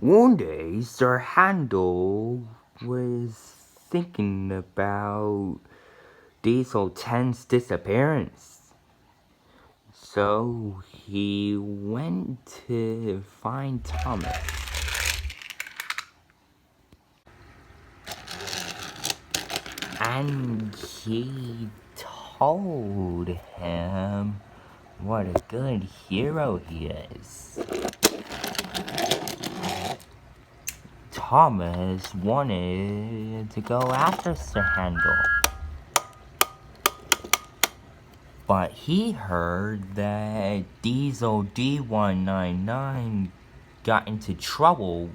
One day, Sir Handel was thinking about Diesel 10's disappearance. So he went to find Thomas. And he told him what a good hero he is. Thomas wanted to go after Sir Handel, but he heard that Diesel D199 got into trouble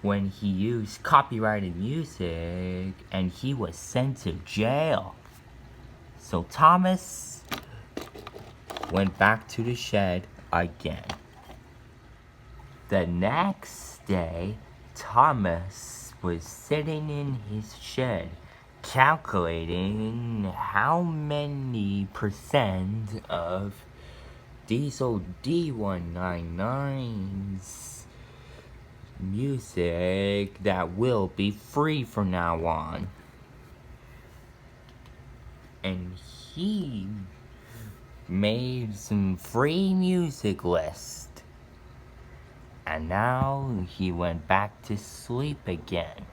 when he used copyrighted music and he was sent to jail. So Thomas went back to the shed again. The next day, Thomas was sitting in his shed calculating how many percent of Diesel D199's music that will be free from now on. And he made some free music list. And now he went back to sleep again.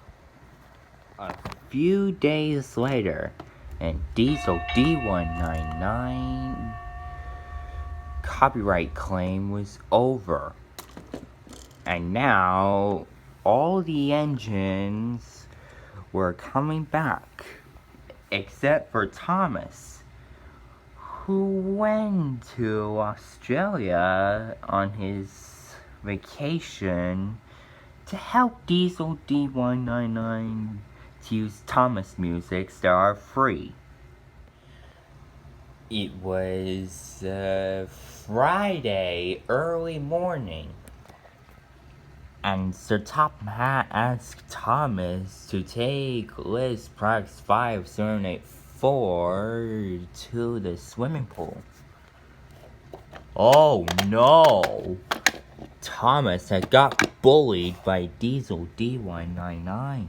A few days later, and Diesel D199 copyright claim was over. And now all the engines were coming back, except for Thomas, who went to Australia on his vacation to help Diesel D199 to use Thomas musics that are free. It was Friday early morning, and Sir Topham Hatt asked Thomas to take Liz Parks 5784 to the swimming pool. Oh no! Thomas had got bullied by Diesel D199.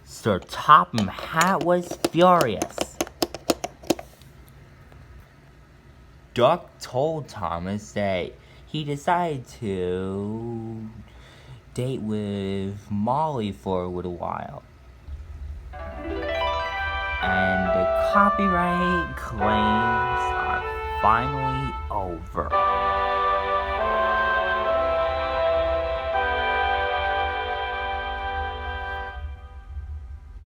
Sir Topham Hatt was furious. Duck told Thomas that he decided to date with Molly for a little while. And the copyright claims are finally over.